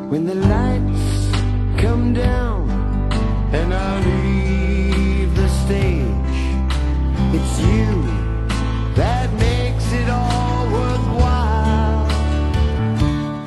When the lights come down and I leave the stage, it's you that makes it all worthwhile.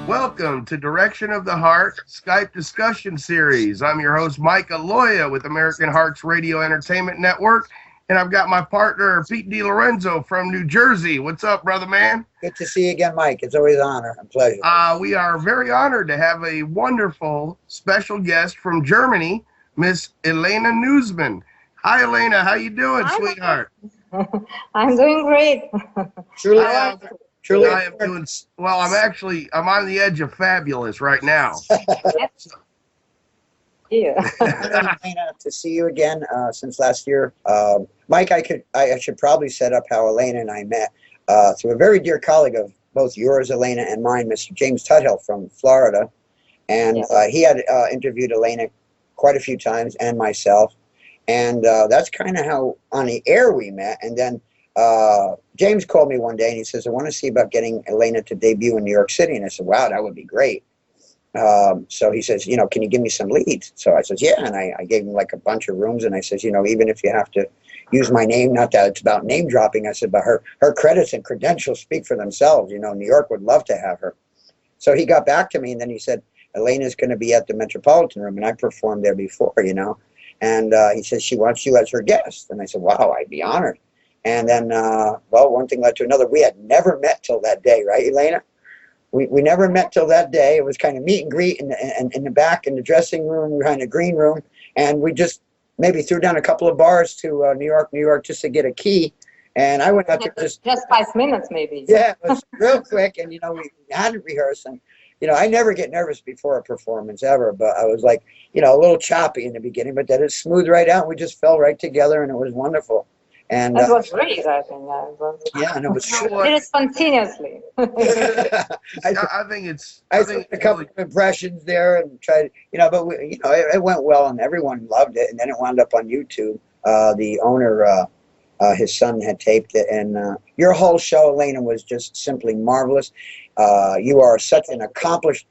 Welcome to Direction of the Heart Skype discussion series. I'm your host, Mike Aloia with American Hearts Radio Entertainment Network, and I've got my partner, Pete DeLorenzo from New Jersey. What's up, brother man? Good to see you again, Mike. It's always an honor and pleasure. We are very honored to have a wonderful special guest from Germany, Miss Elena Nuzman. Hi, Elena. How you doing, sweetheart? I'm doing great. Truly, I am doing well. I'm on the edge of fabulous right now. Yeah. Elena, to see you again since last year. Mike, I should probably set up how Elena and I met through a very dear colleague of both yours, Elena, and mine, Mr. James Tuthill from Florida. And Yes. he had interviewed Elena quite a few times and myself. And that's kind of how on the air we met. And then James called me one day and he says, I want to see about getting Elena to debut in New York City. And I said, wow, that would be great. So he says, can you give me some leads? So I says, yeah. And I gave him like a bunch of rooms. And I says, even if you have to use my name, not that it's about name dropping, I said, but her credits and credentials speak for themselves. New York would love to have her. So he got back to me and then he said, Elena's going to be at the Metropolitan Room. And I performed there before, And he says, she wants you as her guest. And I said, wow, I'd be honored. And then, one thing led to another. We had never met till that day, right, Elena? We never met till that day. It was kind of meet and greet in the back in the dressing room, behind the green room. And we just maybe threw down a couple of bars to New York, just to get a key. And I went out there just 5 minutes, maybe. Yeah, it was real quick. And, we hadn't rehearsed. And, I never get nervous before a performance ever. But I was like, a little choppy in the beginning. But then it smoothed right out. We just fell right together. And it was wonderful. And that was great, I think. Yeah, and it was very spontaneously. I think I took a couple of impressions there and tried, but it went well and everyone loved it. And then it wound up on YouTube. The owner, his son had taped it, and your whole show, Elena, was just simply marvelous. You are such an accomplished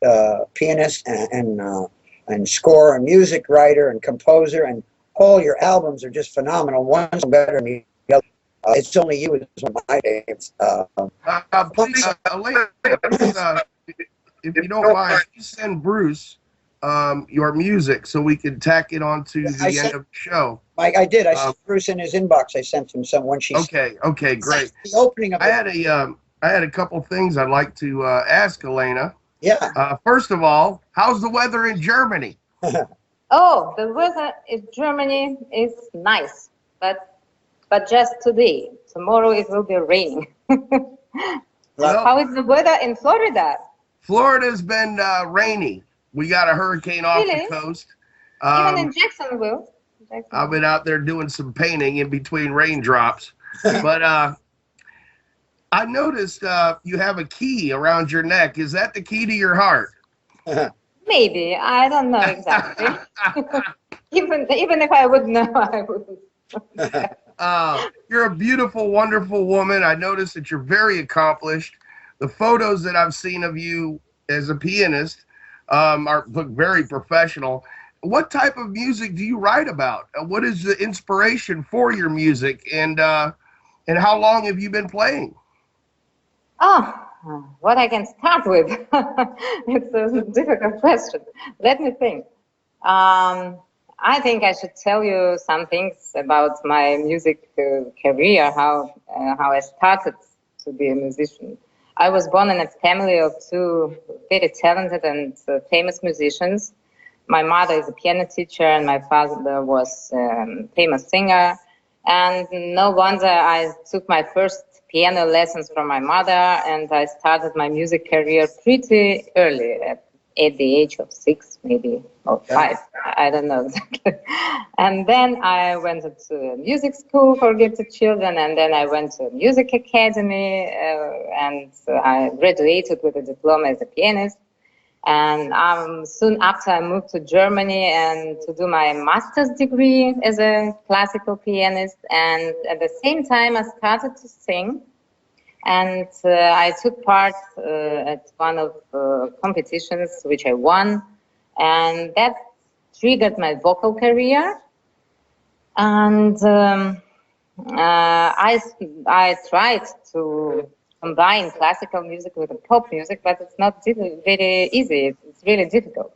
pianist and score and music writer and composer, and all your albums are just phenomenal. One's better than the other. It's Only You is one of my favorites. Please, Elena, if you don't mind, you send Bruce your music so we can tack it onto the end of the show. I did. I sent Bruce in his inbox. I sent him some when she. Okay, great. The opening of I had a couple things I'd like to ask Elena. Yeah. First of all, how's the weather in Germany? Oh, the weather in Germany is nice, but just today. Tomorrow it will be raining. How is the weather in Florida? Florida's been rainy. We got a hurricane off the coast. Even in Jacksonville. I've been out there doing some painting in between raindrops. But I noticed you have a key around your neck. Is that the key to your heart? Maybe. I don't know exactly. even if I would know, I wouldn't. You're a beautiful, wonderful woman. I noticed that you're very accomplished. The photos that I've seen of you as a pianist look very professional. What type of music do you write about? What is the inspiration for your music, and how long have you been playing? Oh, what I can start with? It's a difficult question. Let me think. I think I should tell you some things about my music career, how I started to be a musician. I was born in a family of two very talented and famous musicians. My mother is a piano teacher and my father was a famous singer. And no wonder I took my first piano lessons from my mother, and I started my music career pretty early, at the age of 6, maybe, or 5. I don't know exactly. And then I went to a music school for gifted children, and then I went to a music academy, and I graduated with a diploma as a pianist. And soon after, I moved to Germany and to do my master's degree as a classical pianist. And at the same time, I started to sing. and I took part at one of competitions which I won, and that triggered my vocal career. And I tried to combine classical music with pop music, but it's not very easy. It's really difficult.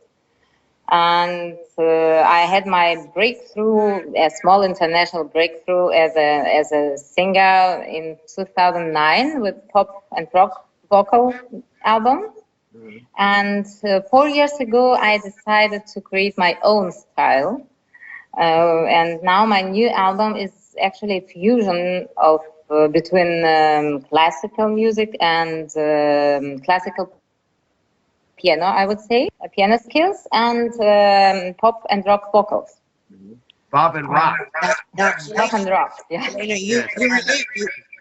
And I had my breakthrough, a small international breakthrough as a singer in 2009 with pop and rock vocal album. Mm-hmm. And 4 years ago, I decided to create my own style. And now my new album is actually a fusion of between classical music and classical piano, I would say, piano skills, and pop and rock vocals. Pop and rock. Pop and rock, yeah.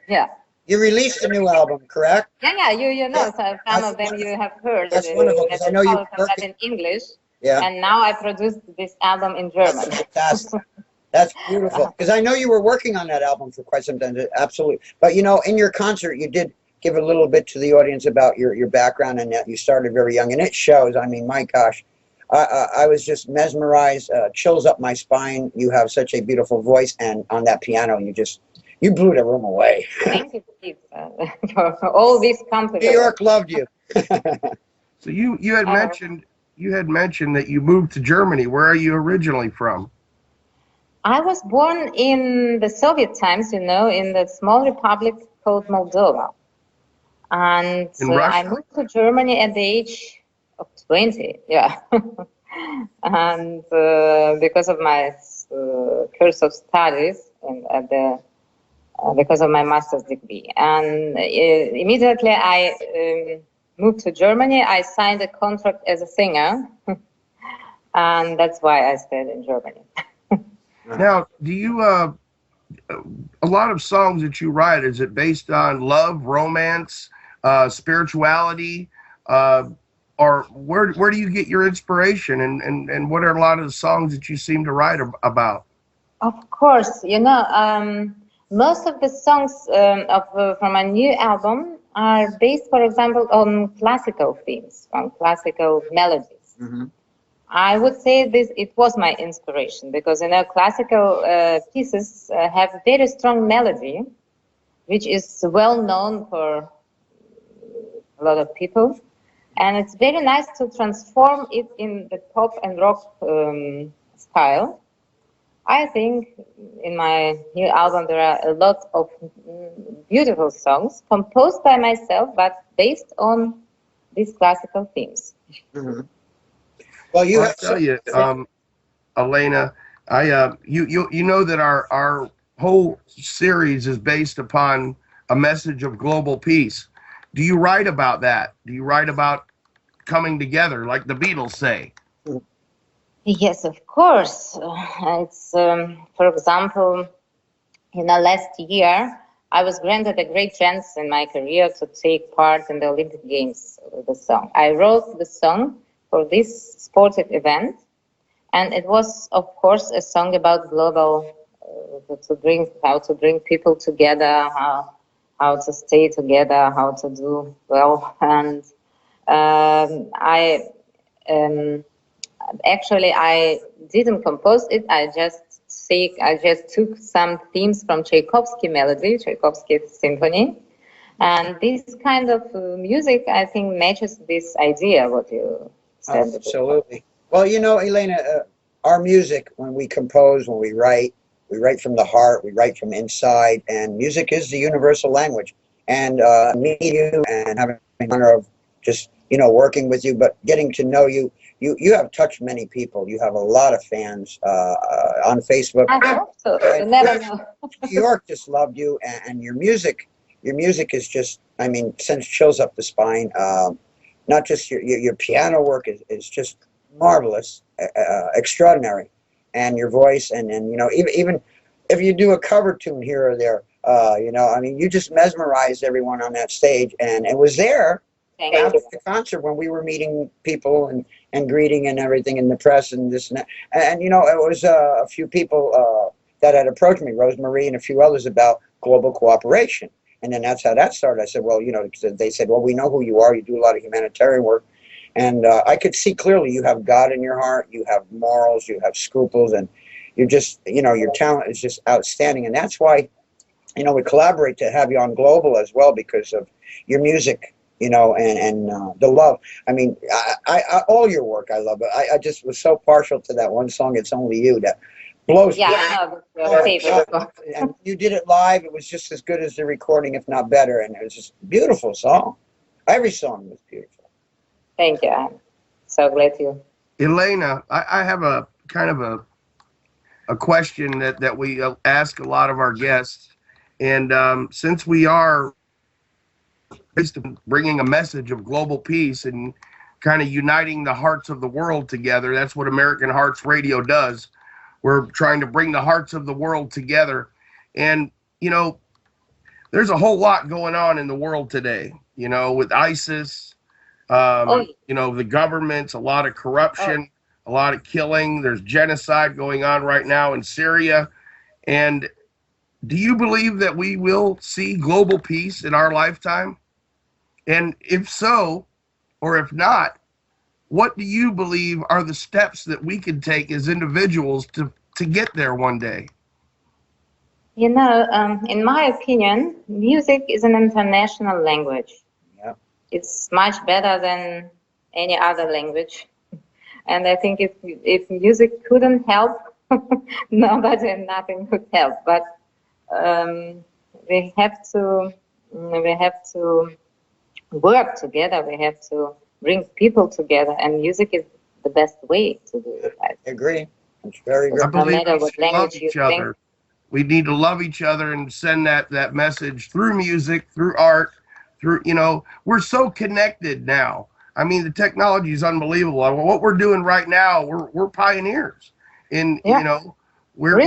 Yeah. You released a new album, correct? Yeah, you know, so some of them you have heard. That's wonderful, because I know you worked in English. Yeah. And now I produced this album in German. That's fantastic. That's beautiful. Because I know you were working on that album for quite some time. Absolutely. But, you know, in your concert, you did give a little bit to the audience about your background, and that you started very young. And it shows. I mean, my gosh, I was just mesmerized, chills up my spine. You have such a beautiful voice. And on that piano, you blew the room away. Thank you, Steve, for all these compliments. New York loved you. So you had mentioned that you moved to Germany. Where are you originally from? I was born in the Soviet times, you know, in the small republic called Moldova. And I moved to Germany at the age of 20, yeah. And because of my course of studies and because of my master's degree. And immediately I moved to Germany. I signed a contract as a singer, and that's why I stayed in Germany. Now, do you, a lot of songs that you write, is it based on love, romance, spirituality, or where do you get your inspiration, and what are a lot of the songs that you seem to write about? Of course, you know, most of the songs from my new album are based, for example, on classical themes, on classical melodies. Mm-hmm. I would say it was my inspiration, because, you know, classical pieces have very strong melody, which is well known for a lot of people. And it's very nice to transform it in the pop and rock style. I think in my new album there are a lot of beautiful songs composed by myself, but based on these classical themes. Mm-hmm. Well, I'll tell you, Elena, you know that our whole series is based upon a message of global peace. Do you write about that? Do you write about coming together, like the Beatles say? Yes, of course. It's, for example, in the last year, I was granted a great chance in my career to take part in the Olympic Games with the song. I wrote the song for this sportive event, and it was, of course, a song about global, how to bring people together, how to stay together, how to do well. And I didn't compose it. I just took some themes from Tchaikovsky melody, Tchaikovsky symphony, and this kind of music, I think, matches this idea what you said. Absolutely. Well, you know, Elena, our music, when we compose, when we write from the heart, we write from inside, and music is the universal language. And meeting you and having the honor of just, you know, working with you, but getting to know you, you have touched many people. You have a lot of fans on Facebook. I hope so. You never know. New York just loved you, and your music is just, I mean, sends chills up the spine. Not just your piano work is just marvelous, extraordinary, and your voice, and you know, even if you do a cover tune here or there, you know, I mean, you just mesmerized everyone on that stage, and it was there after the concert when we were meeting people and greeting and everything in the press and this and that, and you know, it was a few people that had approached me, Rosemarie and a few others, about global cooperation. And then that's how that started. I said, well, you know, 'cause they said, well, we know who you are. You do a lot of humanitarian work. And I could see clearly you have God in your heart. You have morals. You have scruples. And you're just, you know, your talent is just outstanding. And that's why, you know, we collaborate to have you on Global as well because of your music, you know, and the love. I mean, I all your work I love. But I just was so partial to that one song, It's Only You, that blows. Yeah, I know. Oh my God. And you did it live. It was just as good as the recording, if not better. And it was just a beautiful song. Every song was beautiful. Thank you. I'm so glad you. Elena, I have a kind of a question that we ask a lot of our guests. And since we are bringing a message of global peace and kind of uniting the hearts of the world together, that's what American Hearts Radio does. We're trying to bring the hearts of the world together. And, you know, there's a whole lot going on in the world today, you know, with ISIS, you know, the government's, a lot of corruption, a lot of killing. There's genocide going on right now in Syria. And do you believe that we will see global peace in our lifetime? And if so, or if not, what do you believe are the steps that we can take as individuals to get there one day? You know, in my opinion, music is an international language. Yeah. It's much better than any other language. And I think if music couldn't help, nobody and nothing could help. But we have to work together. We have to bring people together, and music is the best way to do it. I agree. It's very good. I believe matter we what should love language you each other. We need to love each other and send that message through music, through art, through, you know, we're so connected now. I mean, the technology is unbelievable. What we're doing right now, we're pioneers. And, you know, we're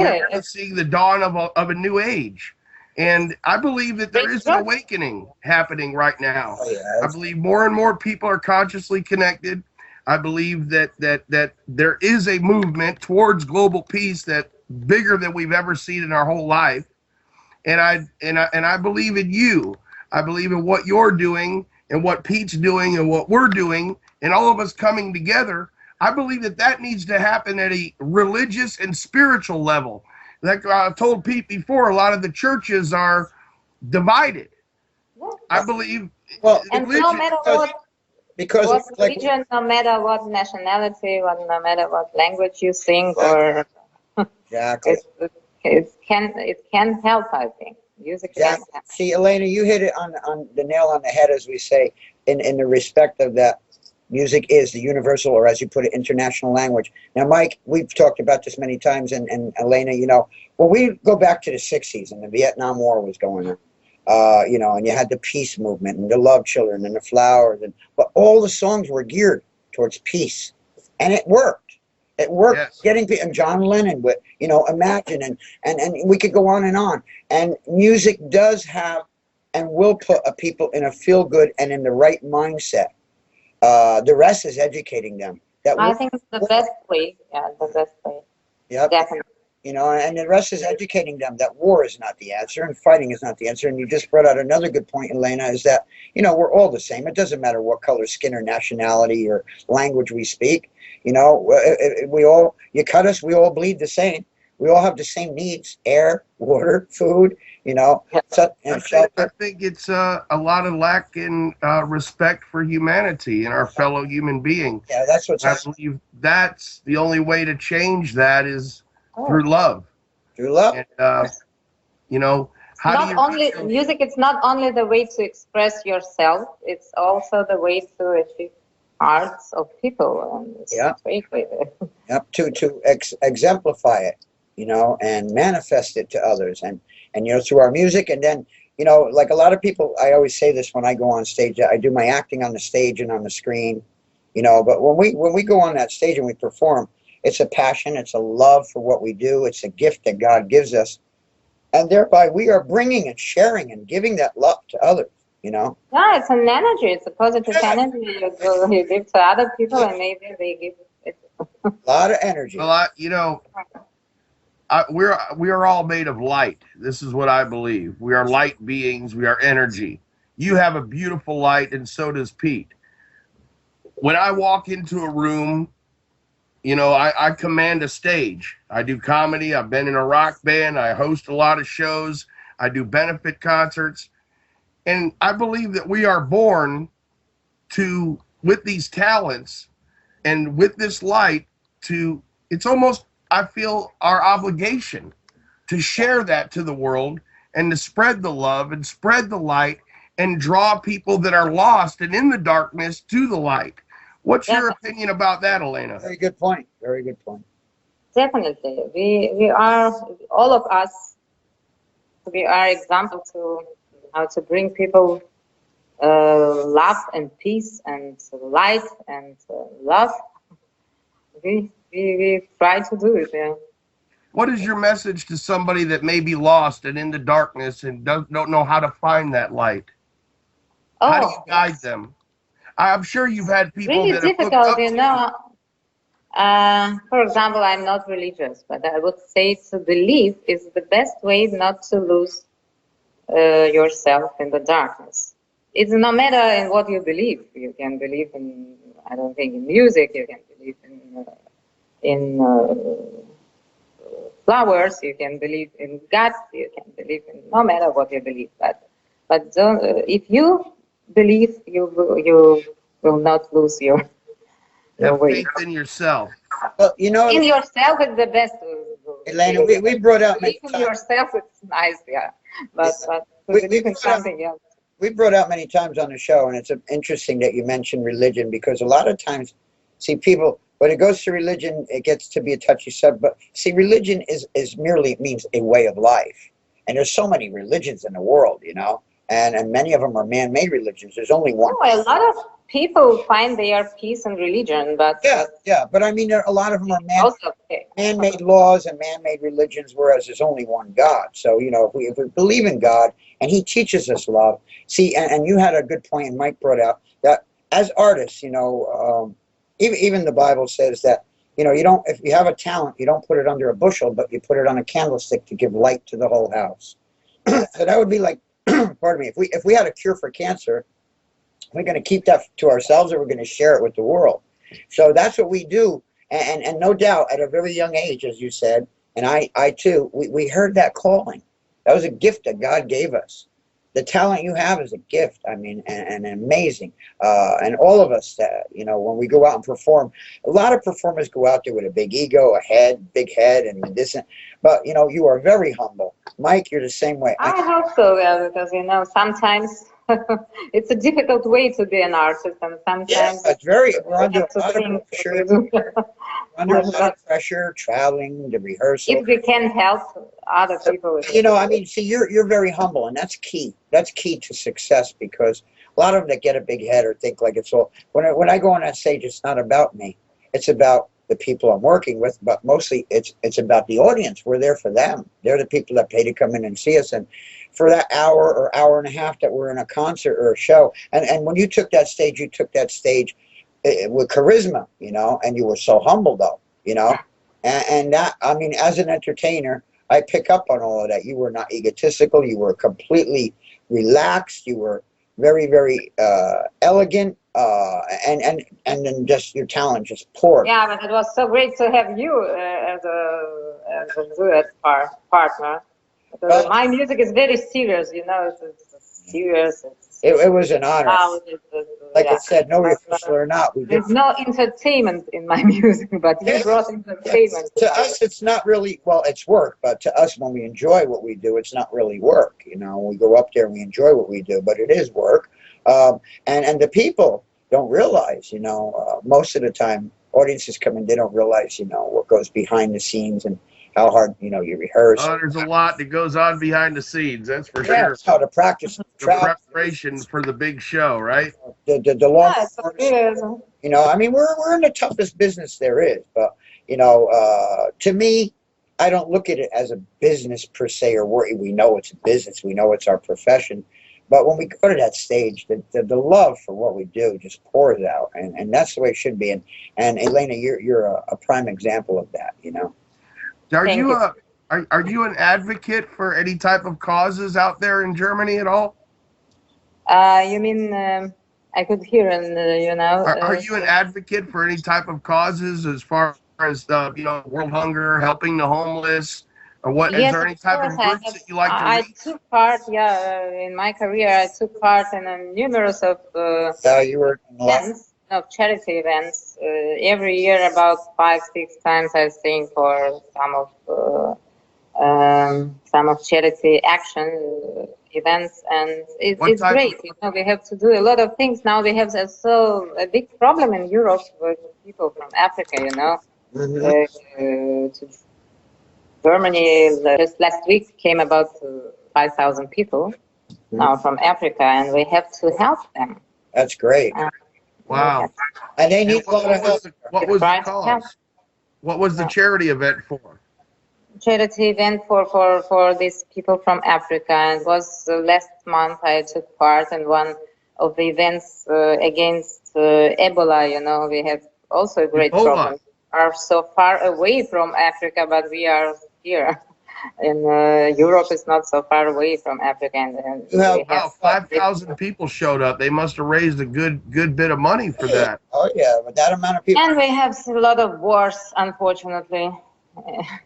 seeing the dawn of a new age. And I believe that there is an awakening happening right now. Oh, yeah. I believe more and more people are consciously connected. I believe that there is a movement towards global peace that's bigger than we've ever seen in our whole life. And I believe in you. I believe in what you're doing and what Pete's doing and what we're doing and all of us coming together. I believe that needs to happen at a religious and spiritual level. Like I told Pete before, a lot of the churches are divided. I believe. Well, and no matter what religion, like, no matter what nationality, no matter what language you sing, or exactly, it can help. I think music can help. See, Elena, you hit it on the nail on the head, as we say, in the respect of that. Music is the universal, or as you put it, international language. Now, Mike, we've talked about this many times, and Elena, you know, when we go back to the 60s and the Vietnam War was going on, you know, and you had the peace movement and the Love Children and the Flowers, but all the songs were geared towards peace, and it worked. It worked. Yes. Getting people, and John Lennon with, you know, Imagine, and we could go on. And music does have and will put people in a feel good and in the right mindset. The rest is educating them. I think it's the best way. Yeah, the best way. Yep. Definitely. You know, and the rest is educating them that war is not the answer and fighting is not the answer. And you just brought out another good point, Elena, is that, you know, we're all the same. It doesn't matter what color, skin, or nationality or language we speak. You know, we all, you cut us, we all bleed the same. We all have the same needs: air, water, food, you know. And I think it's a lot of lack in respect for humanity and our fellow human beings. Yeah, that's what's I believe that's the only way to change that is through love. Through love. And, you know, music, it's not only the way to express yourself, it's also the way to achieve hearts of people. And Yep, to exemplify it, you know, and manifest it to others, and you know, through our music. And then, you know, like a lot of people, I always say this when I go on stage, I do my acting on the stage and on the screen, you know, but when we go on that stage and we perform, it's a passion, it's a love for what we do, it's a gift that God gives us, and thereby we are bringing and sharing and giving that love to others, you know. Yeah, it's an energy, it's a positive energy you give to other people, and maybe they give it. A lot of energy. Well, you know, we are all made of light. This is what I believe. We are light beings. We are energy. You have a beautiful light, and so does Pete. When I walk into a room, you know, I command a stage. I do comedy. I've been in a rock band. I host a lot of shows. I do benefit concerts. And I believe that we are born to, with these talents and with this light, to, it's almost, I feel, our obligation to share that to the world and to spread the love and spread the light and draw people that are lost and in the darkness to the light. What's your opinion about that, Elena? Very good point. Very good point. Definitely. We are, all of us, we are example to how to bring people love and peace and light and love. We try to do it, yeah. What is your message to somebody that may be lost and in the darkness and don't know how to find that light? Oh, how do you guide them? I'm sure you've had people really that difficult, you know. For example, I'm not religious, but I would say to believe is the best way not to lose yourself in the darkness. It's no matter in what you believe. You can believe in, I don't think, in music. You can believe in flowers. You can believe in God. You can believe in no matter what you believe. But don't, if you believe, you will not lose your way. Faith in yourself. Well, you know, In yourself is the best. Elena, we brought out many believe in times. yourself. It's nice, yeah. But to believe in something else. We brought out many times on the show, and it's interesting that you mentioned religion, because a lot of times, see, people, when it goes to religion, it gets to be a touchy subject. But see, religion is merely means a way of life, and there's so many religions in the world, you know, and many of them are man-made religions. There's only one. Oh, a lot of people find their peace in religion, but yeah. But I mean, a lot of them are also man-made laws and man-made religions, whereas there's only one God. So, you know, if we believe in God and He teaches us love, see, and you had a good point, and Mike brought out that as artists, you know, even the Bible says that, you know, you don't, if you have a talent, you don't put it under a bushel, but you put it on a candlestick to give light to the whole house. So that would be like, pardon me, if we had a cure for cancer, we're going to keep that to ourselves, or we're going to share it with the world. So that's what we do. And no doubt, at a very young age, as you said, and I too, we heard that calling. That was a gift that God gave us. The talent you have is a gift. I mean, and amazing. And all of us, you know, when we go out and perform, a lot of performers go out there with a big ego, big head, and this. But, you know, you are very humble. Mike, you're the same way. I hope so, yeah, because, you know, sometimes it's a difficult way to be an artist, and sometimes it's very, we're under a lot of pressure. Under a lot of pressure, traveling, the rehearsal. If we can help other people. You know, I mean, see, you're very humble, and that's key. That's key to success, because a lot of them that get a big head or think like it's all. When I go on that stage, it's not about me. It's about the people I'm working with, but mostly it's about the audience. We're there for them. They're the people that pay to come in and see us, and for that hour or hour and a half that we're in a concert or a show. And when you took that stage, with charisma, you know, and you were so humble, though, you know, and that, I mean, as an entertainer, I pick up on all of that. You were not egotistical. You were completely relaxed. You were very, very elegant, and then just your talent just poured. Yeah, but it was so great to have you as a duet partner. Because my music is very serious, you know. It's serious. It was an honor. Like I said, no rehearsal or not. There's no entertainment in my music, but you brought entertainment. To us, it's not really, well, it's work, but to us, when we enjoy what we do, it's not really work. You know, we go up there and we enjoy what we do, but it is work. And the people don't realize, you know, most of the time, audiences come in, they don't realize, you know, what goes behind the scenes and how hard, you know, you rehearse. There's a lot that goes on behind the scenes, that's for sure. That's how to practice. The preparation for the big show, right? The long, you know, I mean, we're in the toughest business there is, but, you know, to me, I don't look at it as a business per se, or we know it's a business, we know it's our profession. But when we go to that stage, the love for what we do just pours out, and that's the way it should be. And Elena, you're a prime example of that, you know. Are Are you an advocate for any type of causes out there in Germany at all? You mean I could hear and Are you an advocate for any type of causes as far as world hunger, helping the homeless, or what? Is yes, there of any type course. of groups that you like to I reach? took part. Yeah, in my career, I took part in numerous of You were in events, of charity events. Every year, about 5-6 times, I think, for some of charity action events, and What it's type great. of We have to do a lot of things now. We have a big problem in Europe with people from Africa. Mhm. To Germany just last week came about 5,000 people now from Africa, and we have to help them. That's great. We wow? have And they And need a lot of help. what to was the try to help. cause? What was the charity event for? Charity event for these people from Africa, and it was last month I took part in one of the events against Ebola. We have also a great Ebola. problem. We are so far away from Africa, but we are here. And Europe is not so far away from Africa, and You have we have Wow, 5,000 people showed up. They must have raised a good bit of money for that. Oh yeah, with that amount of people. and we have a lot of wars, unfortunately,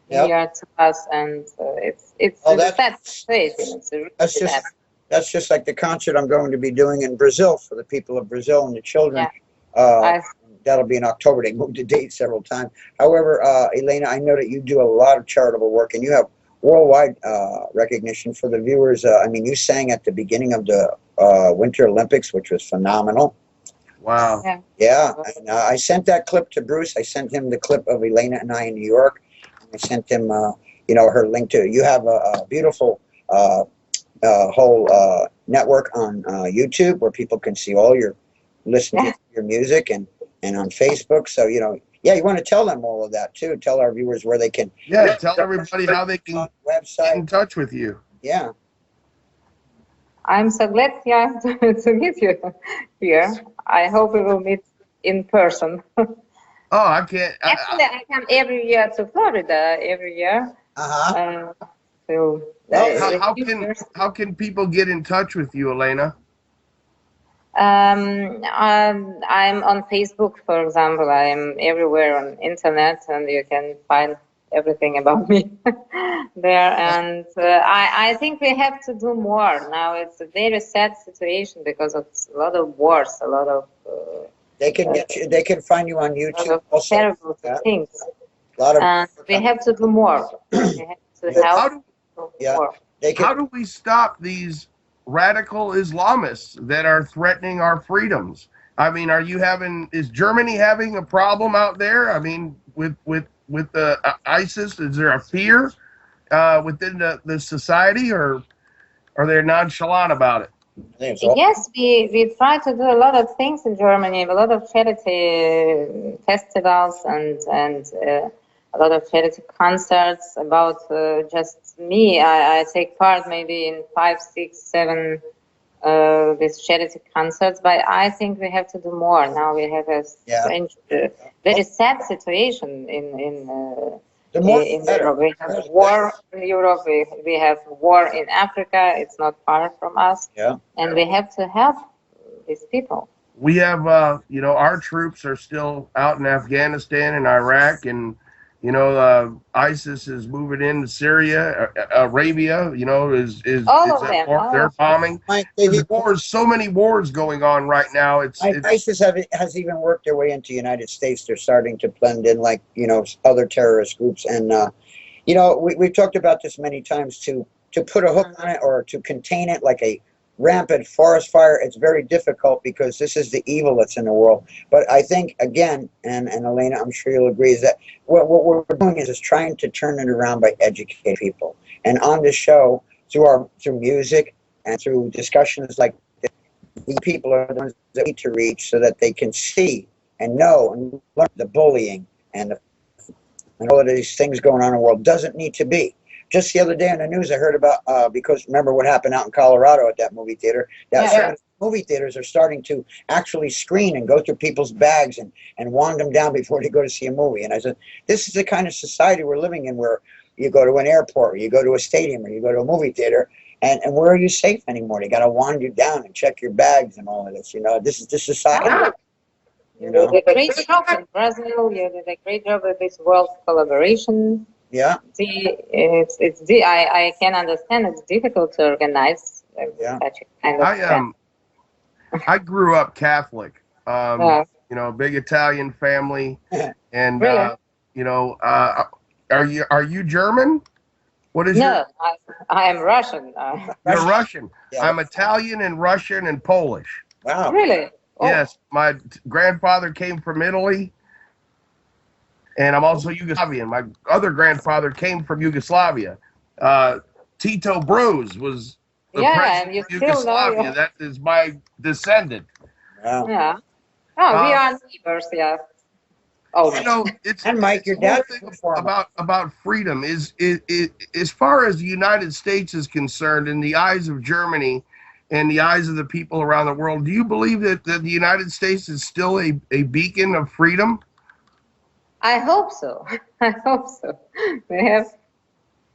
Yep. here to us, and it's Oh, a that's- sad situation. It's a really That's just sad. that's just like the concert I'm going to be doing in Brazil for the people of Brazil and the children. That'll be in October. They moved the date several times. However, Elena, I know that you do a lot of charitable work, and you have worldwide recognition for the viewers. I mean, you sang at the beginning of the Winter Olympics, which was phenomenal. Wow. Yeah, and I sent that clip to Bruce. I sent him the clip of Elena and I in New York. I sent him, her link to. You have a beautiful whole network on YouTube where people can see all your listen to your music and on Facebook. So yeah, you want to tell them all of that too. Tell our viewers where they can. Yeah, tell everybody how they can get in website. touch with you. Yeah. I'm so glad, to meet you here. I hope we will meet in person. Oh, I can't. Actually, I come every year to Florida every year. Uh-huh. So How can people get in touch with you, Elena? I'm on Facebook, for example. I'm everywhere on internet, and you can find everything about me there. And I think we have to do more now. It's a very sad situation because of a lot of wars, a lot of They can get you. They can find you on YouTube. Also. terrible things. A lot of. We have to do more. We have to help. More. How do we stop these radical Islamists that are threatening our freedoms? I mean, is Germany having a problem out there? I mean, with the ISIS, is there a fear within the society, or are they nonchalant about it? Yes, we try to do a lot of things in Germany, a lot of charity festivals and a lot of charity concerts. About just me, I take part maybe in 5, 6, 7 these charity concerts, but I think we have to do more. Now we have a strange, very sad situation in Europe. We have war in Europe. We have war in Africa. It's not far from us. Yeah. And we have to help these people. We have, our troops are still out in Afghanistan and Iraq, and ISIS is moving into Syria, Arabia. They're bombing. There's so many wars going on right now. ISIS has even worked their way into the United States. They're starting to blend in like other terrorist groups, and we've talked about this many times. To put a hook on it or to contain it like a rampant forest fire, it's very difficult because this is the evil that's in the world. But I think, again, and Elena, I'm sure you'll agree, is that what we're doing is trying to turn it around by educating people. And on this show, through music and through discussions like this, the people are the ones that we need to reach so that they can see and know and learn the bullying and all of these things going on in the world doesn't need to be. Just the other day on the news, I heard about, because remember what happened out in Colorado at that movie theater? Movie theaters are starting to actually screen and go through people's bags and wand them down before they go to see a movie. And I said, this is the kind of society we're living in where, you go to an airport, or you go to a stadium, or you go to a movie theater, and where are you safe anymore? They got to wind you down and check your bags and all of this. This is the society. You did a great job in Brazil. You did a great job with this world collaboration. Yeah. I can understand it's difficult to organize such a kind of event. I grew up Catholic. Yeah. Big Italian family, and Really? are you German? What is No, I am Russian. You're Russian. Yeah. I'm Italian and Russian and Polish. Wow. Really? Oh. Yes, my grandfather came from Italy, and I'm also Yugoslavian. My other grandfather came from Yugoslavia. Tito Broz was the president of Yugoslavia. That is my descendant. Wow. Yeah. Oh, we are neighbors, yeah. Oh, it's and Mike, your dad about freedom is as far as the United States is concerned, in the eyes of Germany and the eyes of the people around the world. Do you believe that the United States is still a beacon of freedom? I hope so. I hope so. We have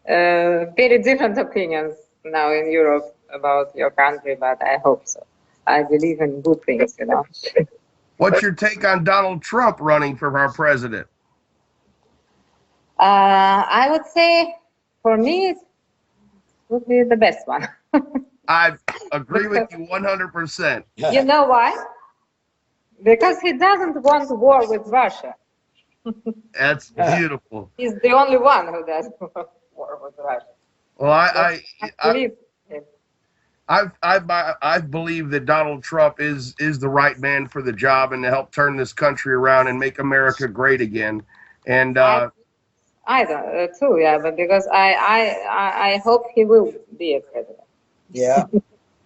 very different opinions now in Europe about your country, but I hope so. I believe in good things, What's your take on Donald Trump running for our president? I would say, for me, it would be the best one. I agree with you 100%. You know why? Because he doesn't want war with Russia. That's beautiful. He's the only one who does war with Russia. Well, I believe that Donald Trump is the right man for the job and to help turn this country around and make America great again. And I don't too, yeah, but because I hope he will be a president. Yeah.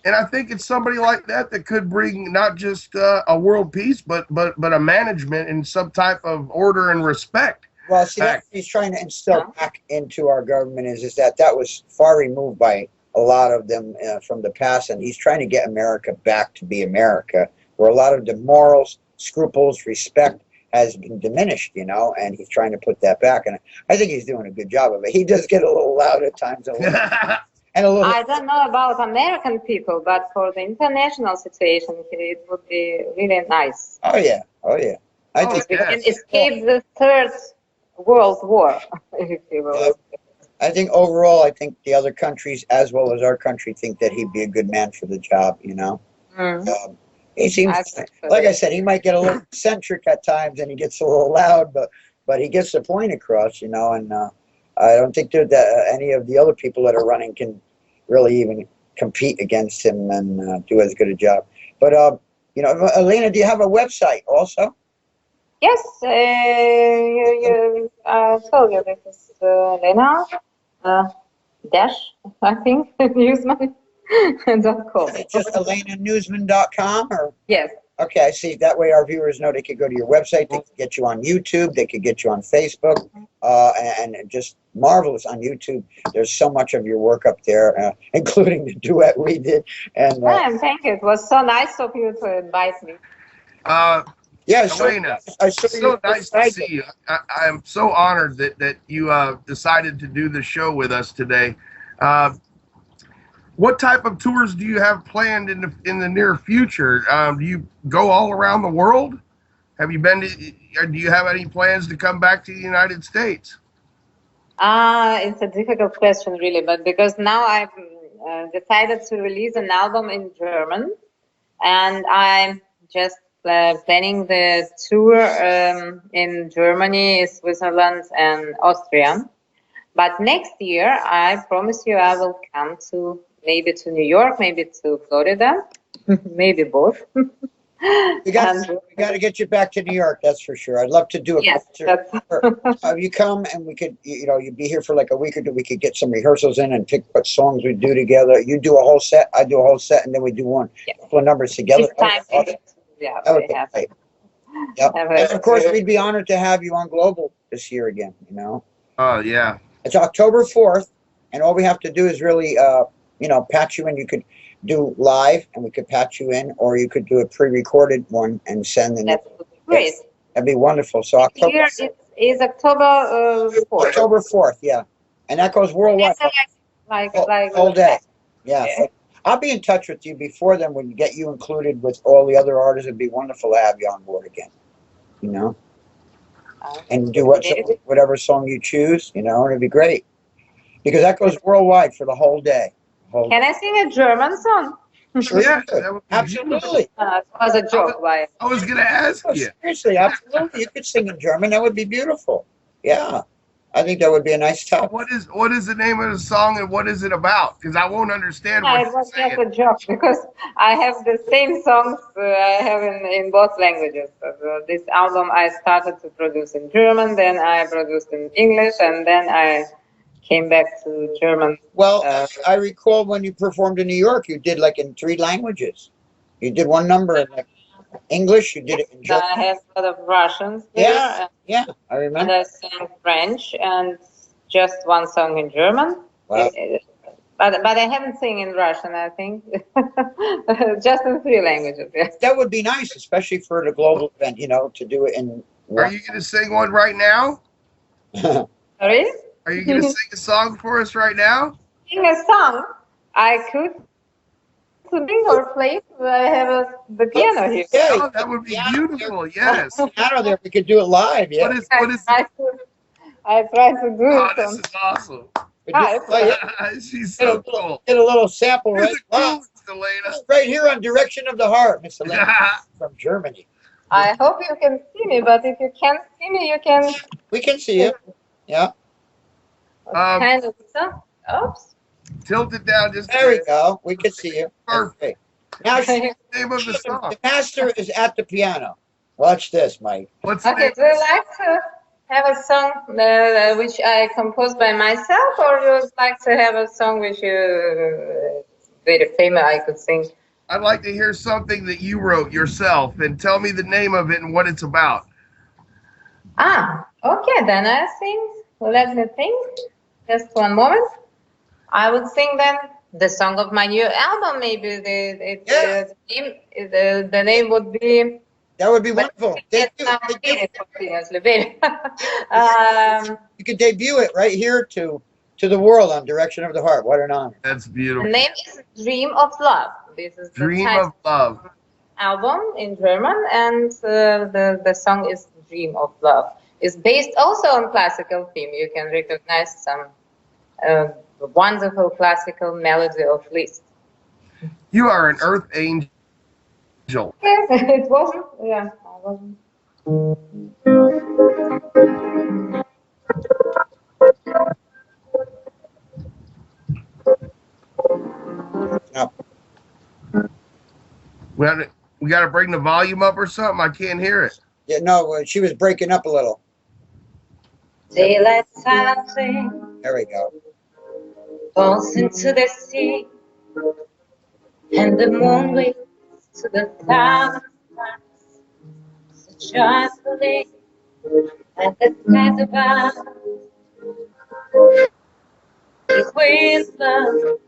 And I think it's somebody like that could bring not just a world peace, but a management and some type of order and respect. Well, see, that's what he's trying to instill back into our government is that was far removed by a lot of them from the past, and he's trying to get America back to be America, where a lot of the morals, scruples, respect has been diminished, and he's trying to put that back, and I think he's doing a good job of it. He does get a little loud at times, and a little. I don't know about American people, but for the international situation, it would be really nice. Oh yeah. I think we can escape the Third World War, if you will. Yeah. I think overall, the other countries, as well as our country, think that he'd be a good man for the job, He seems, like I said, he might get a little eccentric at times and he gets a little loud, but he gets the point across, and I don't think that any of the other people that are running can really even compete against him and do as good a job. But, Elena, do you have a website also? Yes, I told you this is Elena. Dash, I think, Nuzman.com. It's just ElenaNuzman.com, or? Yes. Okay, I see. That way our viewers know they could go to your website, they could get you on YouTube, they could get you on Facebook, and just marvelous on YouTube. There's so much of your work up there, including the duet we did. And thank you. It was so nice of you to invite me. Yeah, Elena, so nice to see you. I am so honored that you decided to do the show with us today. What type of tours do you have planned in the near future? Do you go all around the world? Have you been to? Do you have any plans to come back to the United States? It's a difficult question, really, but because now I've decided to release an album in German, and I'm just planning the tour in Germany, Switzerland, and Austria. But next year, I promise you, I will come maybe to New York, maybe to Florida, maybe both. We got to get you back to New York, that's for sure. I'd love to do a concert. You come and we could, you'd be here for like a week or two. We could get some rehearsals in and pick what songs we do together. You do a whole set, I do a whole set, and then we do couple of numbers together. Yep. And of course, we'd be honored to have you on Global this year again, Oh, yeah. It's October 4th, and all we have to do is really, patch you in. You could do live, and we could patch you in, or you could do a pre-recorded one and send them. That would be great. That'd be wonderful. So October here is October 4th. October 4th, yeah. And that goes worldwide. Yes, like All day. Yeah. I'll be in touch with you before then when you get you included with all the other artists. It'd be wonderful to have you on board again. You know? And do whatever song you choose, you know, and it'd be great. Because that goes worldwide for the whole day. Can I sing a German song? Sure, Yeah, that would be absolutely. It was a joke. Why? I was going to ask Oh, you. seriously, absolutely. You could sing in German. That would be beautiful. Yeah. I think that would be a nice touch. What is the name of the song and what is it about? Because I won't understand No, what it you're was saying. just a joke because I have the same songs I have in both languages. So this album I started to produce in German, then I produced in English, and then I came back to German. Well, I recall when you performed in New York, you did like in 3 languages. You did one number in like English, you did it in German. I have a lot of Russians there, Yeah, I and remember. I sang French and just one song in German. Wow. But I haven't sing in Russian, I think. Just in 3 languages. Yeah. That would be nice, especially for the global event, you know, to do it in Are you going to sing one right now? Sorry? Are you going to sing a song for us right now? Sing a song. I could sing or play. I have the piano here. Yeah, Oh, that would be beautiful. Yes. piano there, we could do it live. Yeah. What is I try to do Oh, it. this is awesome. She's Get a so little, cool. get a little sample right, Here's a cool one, Elena. right here on Direction of the Heart, Miss Elena from Germany. I hope you can see me, but if you can't see me, you can. We can see you. Yeah. Kind of so. Oops. Tilt it down just There we go. We can see you. Perfect. Now What's the name of the song? the master is at the piano. Watch this, Mike. What's the Okay, name? do you like to have a song which I composed by myself, or you would like to have a song which you very famous I could sing? I'd like to hear something that you wrote yourself and tell me the name of it and what it's about. Okay, then I sing. Let me think. Just one moment. I would sing then the song of my new album. Maybe the name would be. That would be wonderful. You You could debut it right here to the world on Direction of the Heart. What an honor. That's The beautiful. name is Dream of Love. This is the Dream title of Love. album in German, and the song is Dream of Love. It's based also on classical theme. You can recognize some wonderful classical melody of Liszt. You are an earth angel. It wasn't. Yeah, I wasn't. No. We got to bring the volume up or something. I can't hear it. Yeah, no, she was breaking up a little. Daylight silently There we go. falls into the sea, and the moon waits to the thousand stars, so joyfully at the skies above. It's with love,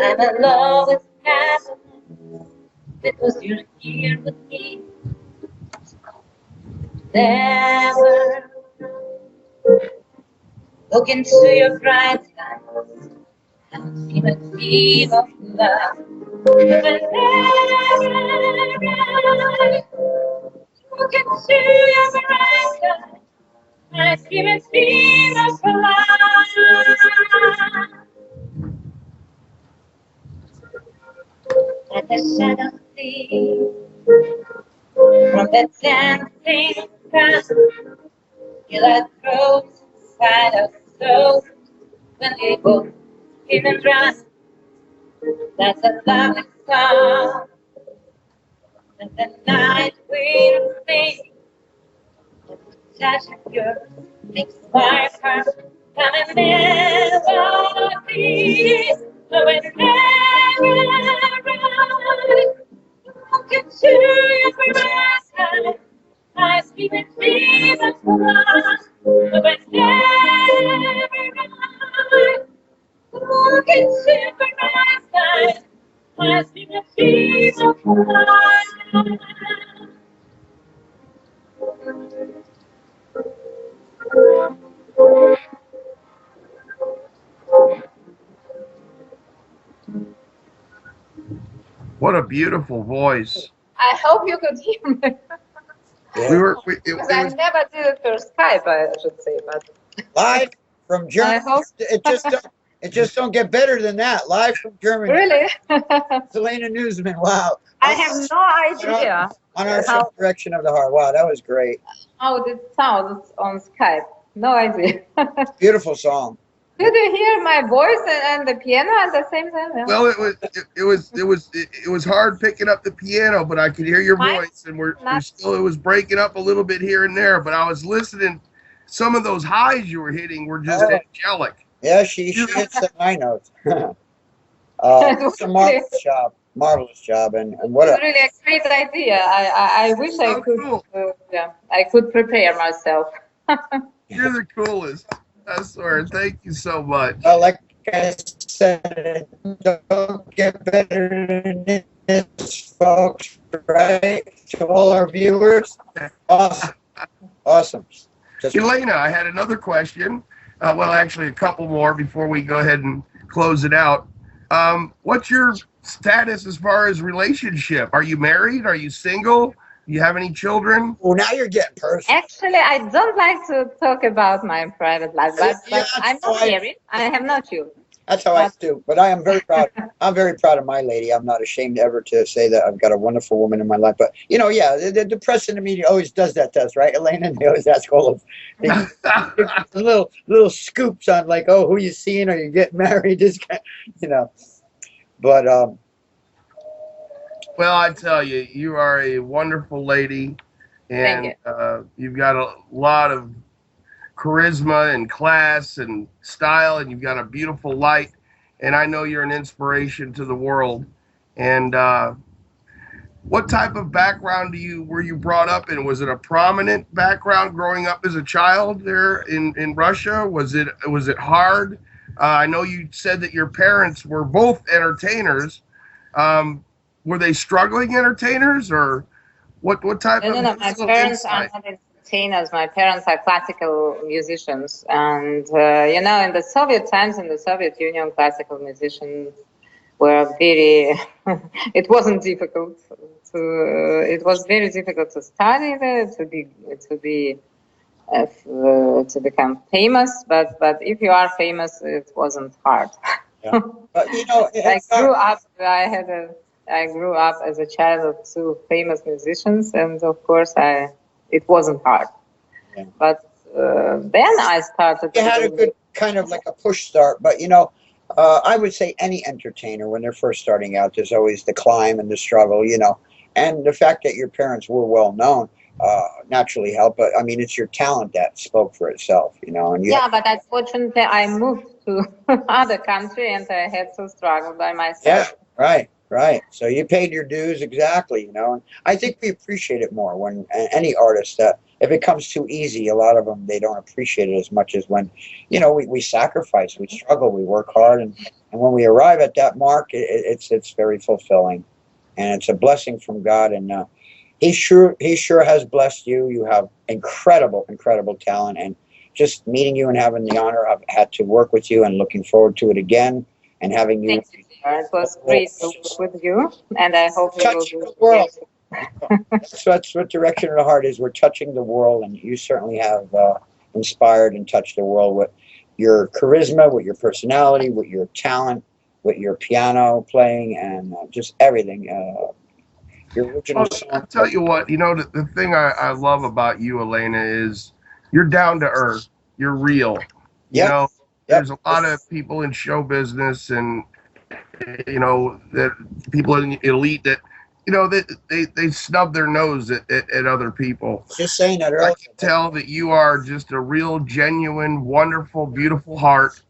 I'm in love with happiness, because you're here with me. Never look into your bright eyes and feel a dream of love. Whenever I look into your bright eyes, I feel a dream of love. Let the shadows see from the dancing past. Feel like grows inside us so when we both in and run. That's a lovely song that the night will sing. The touch of yours makes my heart come and melody. So whenever I look into your bright eyes, I see the dream of love. But whenever I look into your bright eyes, I see the dream of love. What a beautiful voice. I hope you could hear me. We were. Because I never did it for Skype, I should say, but Live from Germany. I hope. It just don't get better than that. Live from Germany. Really? Elena Nuzman. Wow. I have no idea On our show, Direction of the Heart. Wow, that was great. how it sounds on Skype. No idea. Beautiful song. Did you hear my voice and the piano at the same time? Yeah. Well, it was hard picking up the piano, but I could hear your Mine? voice, and we're still, it was breaking up a little bit here and there. But I was listening. Some of those highs you were hitting were just angelic. Yeah, she hits the high notes. It's a marvelous job, and what It's really a great idea. I wish I could. Cool. I could prepare myself. You're the coolest. I swear. Thank you so much. like I said, it don't get better than this, folks. Right? To all our viewers, awesome. Just Elena, I had another question. Well, actually, a couple more before we go ahead and close it out. What's your status as far as relationship? Are you married? Are you single? Do you have any children? well, now you're getting personal. Actually, I don't like to talk about my private life, but I'm not married. I have no children. That's how I do. But I am very proud. I'm very proud of my lady. I'm not ashamed ever to say that I've got a wonderful woman in my life. But the press and the media always does that to us, right, Elena? They always ask all of the little scoops on like, oh, who you seeing? Are you getting married? This kind, But Well, I tell you, you are a wonderful lady, and you've got a lot of charisma and class and style, and you've got a beautiful light, and I know you're an inspiration to the world. And what type of background were you brought up in? Was it a prominent background growing up as a child there in Russia? Was it hard? I know you said that your parents were both entertainers. Were they struggling entertainers, or what type of? No. My parents are not entertainers. My parents are classical musicians, and in the Soviet times, in the Soviet Union, classical musicians were very. It wasn't difficult to. It was very difficult to study there, to become famous. But if you are famous, it wasn't hard. yeah. But I grew up as a child of two famous musicians, and of course, it wasn't hard. Yeah. But then I started. You had a good kind of like a push start, but I would say any entertainer when they're first starting out, there's always the climb and the struggle, and the fact that your parents were well known naturally helped. But I mean, it's your talent that spoke for itself, And but unfortunately, I moved to other country, and I had to struggle by myself. Yeah, right. So you paid your dues, exactly, And I think we appreciate it more when any artist that if it comes too easy, a lot of them, they don't appreciate it as much as when, we sacrifice, we struggle, we work hard, and when we arrive at that mark, it's very fulfilling, and it's a blessing from God, and He sure has blessed you. You have incredible talent, and just meeting you and having the honor, I've had to work with you, and looking forward to it again, and having you. Thank you. It was great to work with you, and I hope we will do the world. That's what Direction of the Heart is. We're touching the world, and you certainly have inspired and touched the world with your charisma, with your personality, with your talent, with your piano playing, and just everything. Your original song. I'll tell you what, the thing I love about you, Elena, is you're down to earth. You're real. There's a lot of people in show business and that people in elite that they snub their nose at other people. Just saying that earlier. I can tell that you are just a real, genuine, wonderful, beautiful heart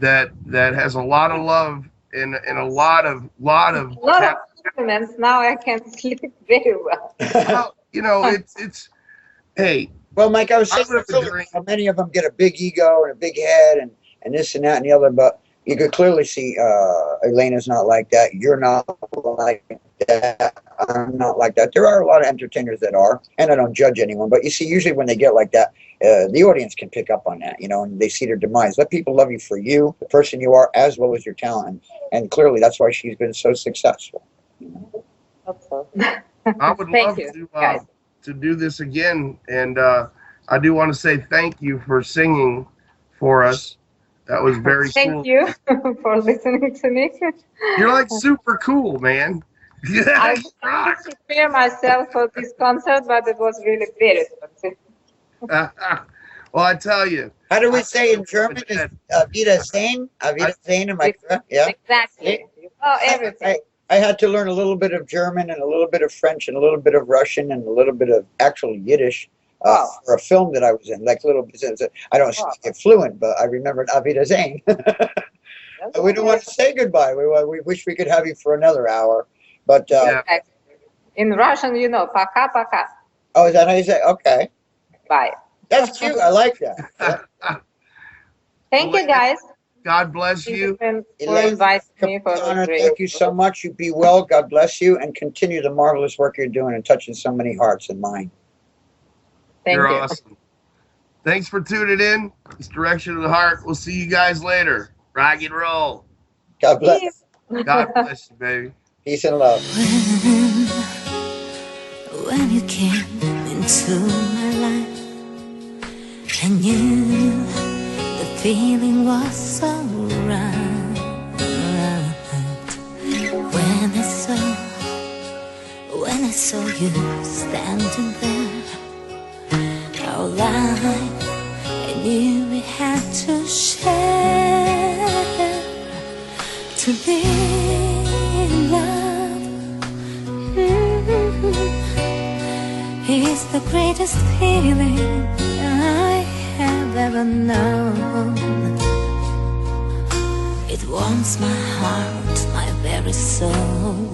that has a lot of love and a lot of compliments. Now I can sleep very well. It's hey. Well, Mike, I was saying many of them get a big ego and a big head and this and that and the other, but you could clearly see Elena's not like that. You're not like that. I'm not like that. There are a lot of entertainers that are, and I don't judge anyone. But you see, usually when they get like that, the audience can pick up on that, and they see their demise. Let people love you for you, the person you are, as well as your talent. And clearly that's why she's been so successful. I would Thank love you, guys. to do this again, and I do want to say thank you for singing for us. That was very Thank cool. you for listening to me. You're like super cool, man. I Yeah, didn't prepare myself for this concert, but it was really very expensive. well, I tell you. How do we say in German? Is Wiedersehen? Wiedersehen, am I correct? Yeah. Exactly. Oh, everything. I had to learn a little bit of German and a little bit of French and a little bit of Russian and a little bit of actual Yiddish for a film that I was in. Like little bits. I don't speak it fluent, but I remembered Auf Wiedersehen. We don't want to say goodbye. We wish we could have you for another hour. But in Russian, you know, пока-пока. oh, is that how you say? Okay, Bye. that's cute. I like that. Yeah. Thank you, guys. God bless you. For Elena, inviting me for Honor, the thank you so much. You be well. God bless you, and continue the marvelous work you're doing and touching so many hearts and mine. Thank You're you. awesome. Thanks for tuning in. It's Direction of the Heart. We'll see you guys later. Rock and roll. God bless. God bless you, baby. Peace and love. When you came into my life, I knew the feeling was so right. When I saw you standing there, our life, I knew we had to share, to be in love. It's the greatest feeling I have ever known. It warms my heart, my very soul.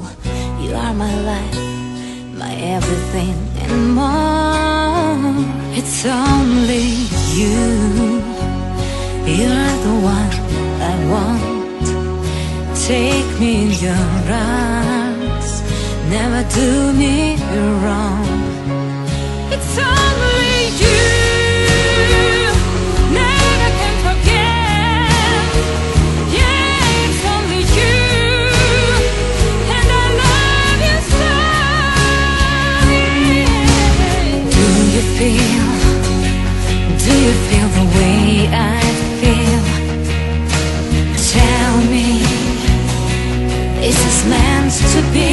You are my life, my everything and more. It's only you. You're the one I want. Take me in your arms, never do me wrong. It's only you. Never can forget. Yeah, it's only you. And I love you so. Do you feel the way I feel? Tell me, is this meant to be?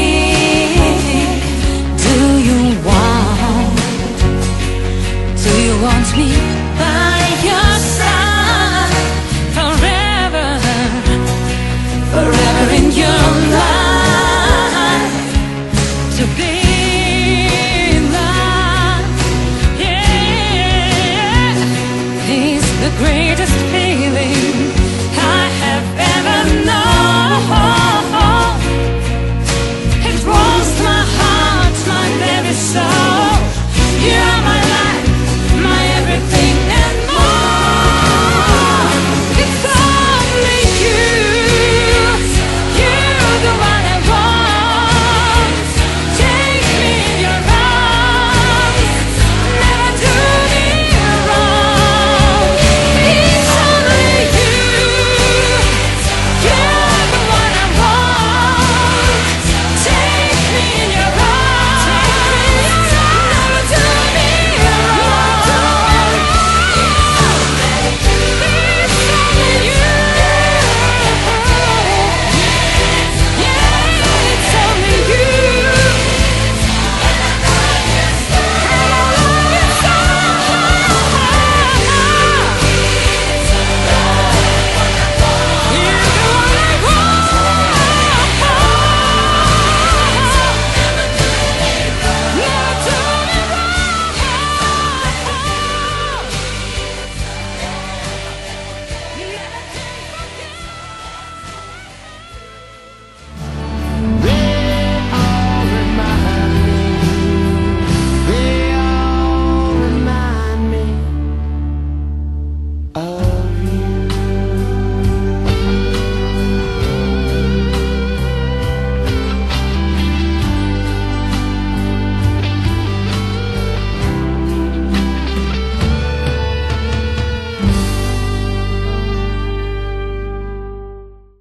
Do you want me by your side forever, forever in your life, to be in love? Yeah, it's the greatest feeling